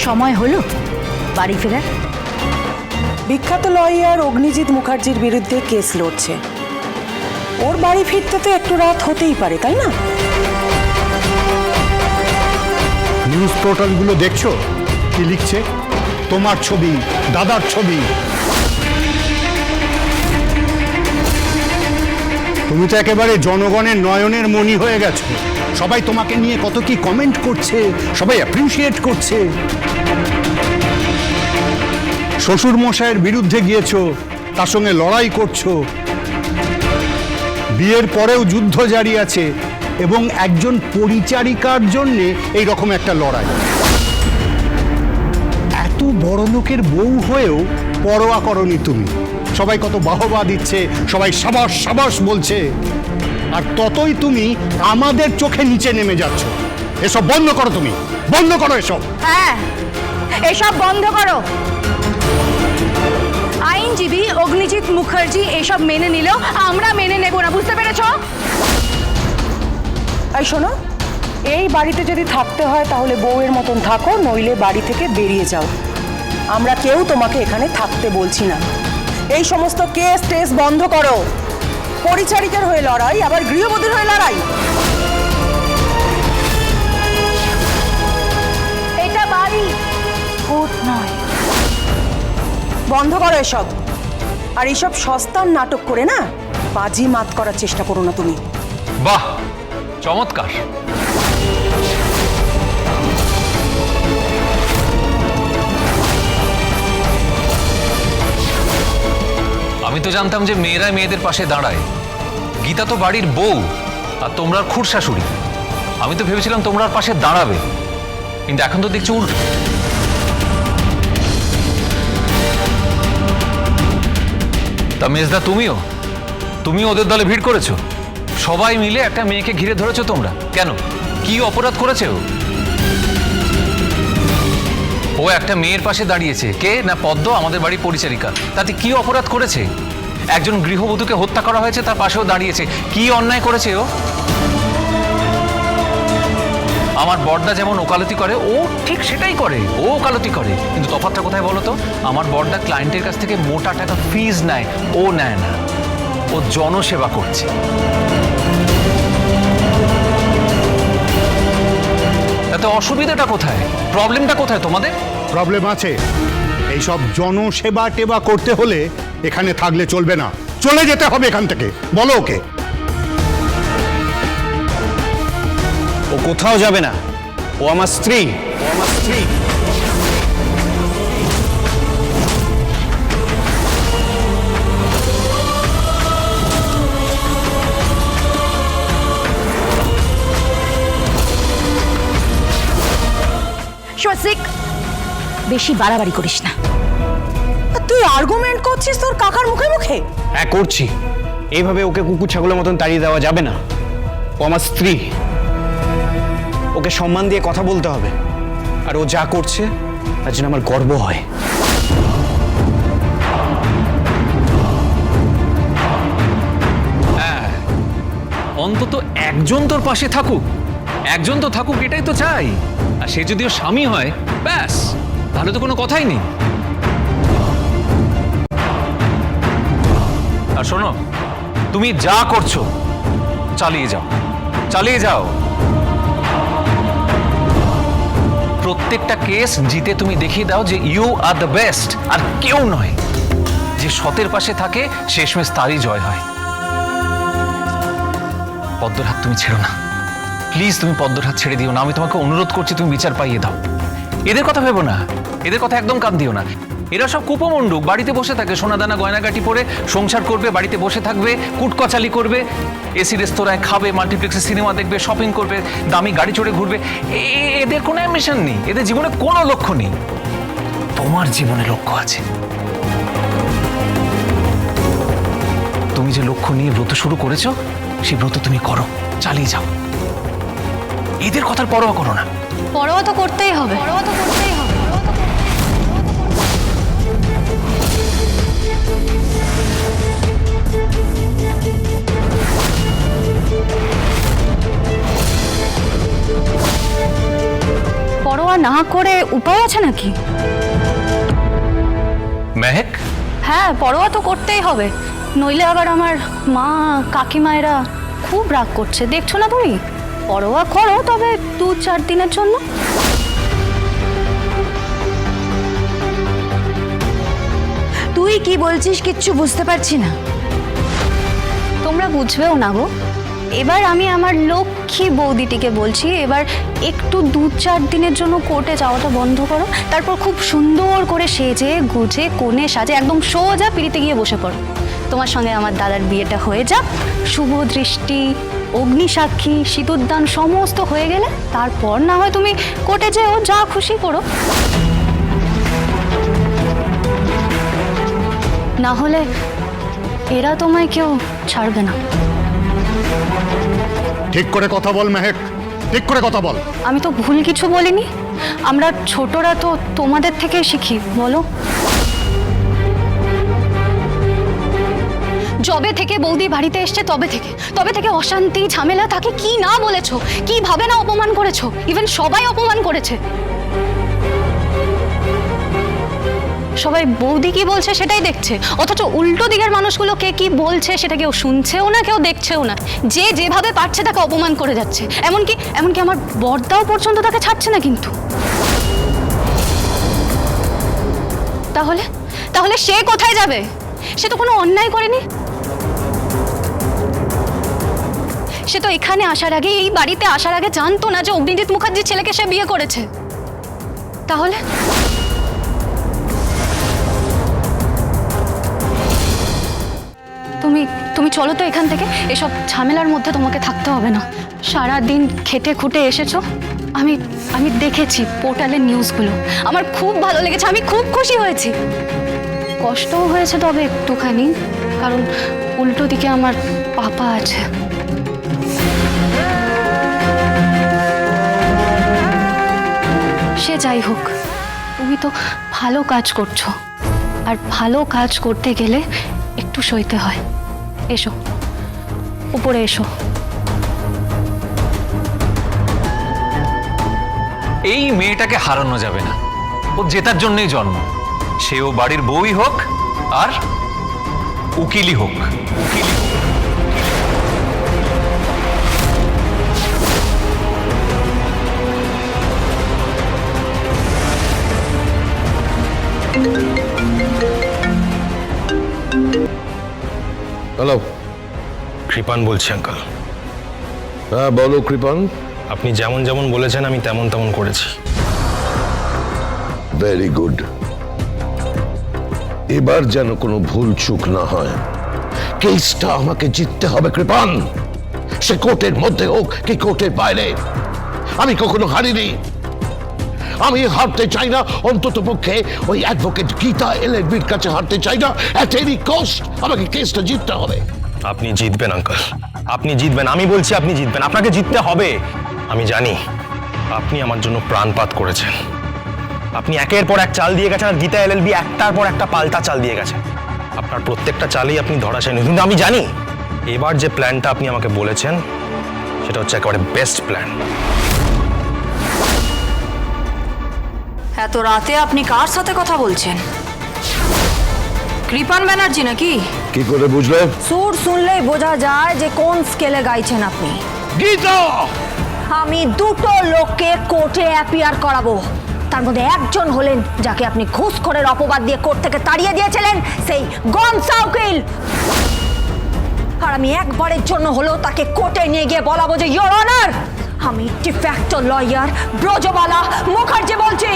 সময় হলো বাড়ি ফেরার? বিখ্যাত লয়ার অগ্নিজিৎ মুখার্জির বিরুদ্ধে কেস লড়ছে, ওর বাড়ি ফিরতে তো একটু রাত হতেই পারে, তাই না? নিউজ পোর্টালগুলো দেখছো কি লিখছে? তোমার ছবি, দাদার ছবি। তুমি তো একেবারে জনগণের নয়নের মণি হয়ে গেছো। সবাই তোমাকে নিয়ে কত কি কমেন্ট করছে, সবাই অ্যাপ্রিসিয়েট করছে। শ্বশুর মশাইয়ের বিরুদ্ধে গিয়েছো, তার সঙ্গে লড়াই করছো। বিয়ের পরেও যুদ্ধ জারি আছে এবং একজন পরিচারিকার জন্যে এই রকম একটা লড়াই। এত বড় লোকের বউ হয়েও পরোয়া করনি তুমি। সবাই কত বাহবা দিচ্ছে, সবাই সাবাস সাবাস বলছে, আর ততই তুমি আমাদের চোখে নিচে নেমে যাচ্ছ। এসব বন্ধ করো, তুমি বন্ধ করো এসব। হ্যাঁ, এসব বন্ধ করো। আইনজীবী অগ্নিজিৎ মুখার্জি এসব মেনে নিলেও আমরা মেনে নেব না, বুঝতে পেরেছো? এই শোনো, এই বাড়িতে যদি থাকতে হয় তাহলে বউয়ের মতন থাকো, নইলে বাড়ি থেকে বেরিয়ে যাও। আমরা কেউ তোমাকে এখানে থাকতে বলছি না। এই সমস্ত কেস টেস বন্ধ করো। পরিচারিকার হয়ে লড়াই, আবার গৃহবধূর হয়ে লড়াই। এটা বাড়ি, কোর্ট নয়। বন্ধ করো এসব। আর এইসব সস্তার নাটক করে না বাজি মাত করার চেষ্টা করো না তুমি। বাহ, চমৎকার। আমি তো জানতাম যে মেয়েরা মেয়েদের পাশে দাঁড়ায়। গীতা তো বাড়ির বউ, আর তোমরা খুড় শাশুড়ি। আমি তো ভেবেছিলাম তোমরা পাশে দাঁড়াবে, কিন্তু এখন তো দেখছি উল্টো। তা মেজদা, তুমিও ওদের দলে ভিড় করেছো? সবাই মিলে একটা মেয়েকে ঘিরে ধরেছো তোমরা কেন? কি অপরাধ করেছে ও? ও একটা মেয়ের পাশে দাঁড়িয়েছে। কে? না পদ্ম, আমাদের বাড়ির পরিচারিকা। তাতে কি অপরাধ করেছে? একজন গৃহবধূকে হত্যা করা হয়েছে, তার পাশেও দাঁড়িয়েছে। কি অন্যায় করেছে ও? আমার বড়দা যেমন ওকালতি করে, ও ঠিক সেটাই করে। ও ওকালতি করে, কিন্তু তফাৎটা কোথায় বলো তো? আমার বড়দা ক্লায়েন্টের কাছ থেকে মোটা টাকা ফিজ নেয়, ও নেয় না। ও জনসেবা করছে। তাতে অসুবিধাটা কোথায়? প্রবলেমটা কোথায় তোমাদের? প্রবলেম আছে। এইসব জনসেবা টেবা করতে হলে এখানে থাকলে চলবে না, চলে যেতে হবে এখান থেকে। বলো ওকে। ও কোথাও যাবে না। ও আমার স্ত্রী, ও আমার স্ত্রী। স্বস্তিক, বেশি বাড়াবাড়ি করিস না। তুই আর্গুমেন্ট করছিস তোর কাকার মুখে মুখে? হ্যাঁ করছি। এইভাবে ওকে কুকুর ছাগলের মতন তাড়িয়ে দেওয়া যাবে না। ও আমার স্ত্রী, ওকে সম্মান দিয়ে কথা বলতে হবে। আর ও যা করছে তার জন্য আমার গর্ব হয়। হ্যাঁ, অন্তত একজন তোর পাশে থাকুক, একজন তো থাকুক, এটাই তো চাই। আর সে যদিও স্বামী হয়, ব্যাস, তাহলে তো কোনো কথাই নেই। আর শোনো, তুমি যা করছো চালিয়ে যাও, চালিয়ে যাও। প্রত্যেকটা কেস জিতে তুমি দেখিয়ে দাও যে ইউ আর দ্য বেস্ট, আর কেউ নয়। যে সতের পাশে থাকে শেষমেশ তারই জয় হয়। পদ্মর হাত তুমি ছেড়ো না, প্লিজ। তুমি পদ্মর হাত ছেড়ে দিও না, আমি তোমাকে অনুরোধ করছি। তুমি বিচার পাইয়ে দাও। এদের কথা ভেবো না, এদের কথা একদম কান দিও না। এরা সব কুপমণ্ডুক, বাড়িতে বসে থাকে, সোনাদানা গয়নাগাটি পরে সংসার করবে, বাড়িতে বসে থাকবে, কুটকচালি করবে, এসি রেস্তোরাঁয় খাবে, মাল্টিপ্লেক্সে সিনেমা দেখবে, শপিং করবে, দামি গাড়ি চড়ে ঘুরবে। এদের কোনো অ্যাম্বিশন নেই, এদের জীবনে কোনো লক্ষ্য নেই। তোমার জীবনে লক্ষ্য আছে। তুমি যে লক্ষ্য নিয়ে ব্রত শুরু করেছো, সেই ব্রত তুমি করো, চালিয়ে যাও। এদের কথার পরোয়া করো না। পরোয়া তো করতেই হবে। পরোয়া না করে উপায় আছে নাকি? মেহেক, হ্যাঁ, পরোয়া তো করতেই হবে, নইলে আবার আমার মা কাকিমায়েরা খুব রাগ করছে, দেখছো না তুমি? পরোয়া করো, তবে 2-4 দিনের জন্য। তুই কি বলছিস কিচ্ছু বুঝতে পারছি না। তোমরা বুঝবেও না গো। এবার আমি আমার লক্ষ্মী বৌদিটিকে বলছি, এবার একটু 2-4 দিনের জন্য কোর্টে যাওয়াটা বন্ধ করো, তারপর খুব সুন্দর করে সেজে গুজে কোণে সাজে একদম সোজা পিড়িতে গিয়ে বসে পড়ো। তোমার সঙ্গে আমার দাদার বিয়েটা হয়ে যাক, শুভ দৃষ্টি, অগ্নিসাক্ষী, সিঁদুরদান সমস্ত হয়ে গেলে তারপর না হয় তুমি কোর্টে যেও, যা খুশি করো। না হলে এরা তোমায় কেউ ছাড়বে না। ঠিক করে কথা বল মেহেক, ঠিক করে কথা বল। আমি তো ভুল কিছু বলিনি, আমরা ছোটরা তো তোমাদের থেকে শিখি, বলো। যবে থেকে বৌদি বাড়িতে এসছে তবে থেকে অশান্তি ঝামেলা, তাকে কি না বলেছো, কিভাবে না অপমান করেছো, ইভেন সবাই অপমান করেছে। সবাই বৌদি কি বলছে সেটাই দেখছে, অথচ উল্টো দিকের মানুষগুলো কে কি বলছে সেটা কেউ শুনছেও না, কেউ দেখছেও না। যে যেভাবে পারছে তাকে অপমান করে যাচ্ছে, এমনকি আমার বড়দাও পর্যন্ত তাকে ছাড়ছে না। কিন্তু তাহলে সে কোথায় যাবে? সে তো কোনো অন্যায় করেনি। সে তো এখানে আসার আগে, এই বাড়িতে আসার আগে জানতো না যে অগ্নিজিৎ মুখার্জির ছেলেকে সে বিয়ে করেছে। তাহলে তুমি চলো তো এখান থেকে, এসব ঝামেলার মধ্যে তোমাকে থাকতে হবে না। সারা দিন খেটে খুঁটে এসেছো, আমি দেখেছি পোর্টালের নিউজগুলো, আমার খুব ভালো লেগেছে, আমি খুব খুশি হয়েছি। কষ্টও হয়েছে তবে একটুখানি, কারণ উল্টো দিকে আমার পাপা আছে। সে যাই হোক, তুমি তো ভালো কাজ করছো, আর ভালো কাজ করতে গেলে একটু সইতে হয়। এসো, উপরে এসো। এই মেয়েটাকে হারানো যাবে না, ও জেতার জন্যই জন্ম। সেও বাড়ির বউই হোক আর উকিলই হোক। হ্যালো, কৃপান বলছি আঙ্কেল। হ্যাঁ বলো কৃপান। আপনি যেমন যেমন বলেছেন আমি তেমন করেছি। Very good. এবার যেন কোনো ভুল চুক না হয়। কেসটা আমাকে জিততে হবে কৃপান, সে কোর্টের মধ্যে হোক কি কোর্টের বাইরে। আমি কখনো হারিনি, আমি হারতে চাই না, অন্তত পক্ষে ওই অ্যাডভোকেট গীতা এলএলবির কাছে হারতে চাই না। অ্যাট এনি কস্ট আমাকে কেসটা জিততে হবে। আপনি জিতবেন আঙ্কেল, আপনি জিতবেন, আমি বলছি আপনি জিতবেন, আপনাকে জিততে হবে। আমি জানি আপনি আমার জন্য প্রাণপাত করেছেন, আপনি একের পর এক চাল দিয়ে গেছেন, আর গীতা এলএলবি একটার পর একটা পাল্টা চাল দিয়ে গেছে। আপনার প্রত্যেকটা চালেই আপনি ধরাশায়ী, কিন্তু আমি জানি এবার যে প্ল্যানটা আপনি আমাকে বলেছেন সেটা হচ্ছে একেবারে বেস্ট প্ল্যান। এত রাতে আপনি কার সাথে কথা বলছেন? কৃপান ব্যানার্জি নাকি? কি করে বুঝলে? সুর শুনলেই বোঝা যায় যে কোন স্কেলে গাইছেন আপনি। গীতা, আমি দুটো লোককে কোর্টে অ্যাপিয়ার করাবো, তার মধ্যে একজন হলেন যাকে আপনি ঘুষখোরের অপবাদ দিয়ে কোর্ট থেকে তাড়িয়ে দিয়েছিলেন, সেই গনসা উকিল। আর আমি একবারের জন্য হলেও তাকে কোর্টে নিয়ে গিয়ে বলাবো যে ইয়োর অনার, আমি ডিফ্যাক্টো লয়ার ব্রজবালা মুখার্জি বলছি।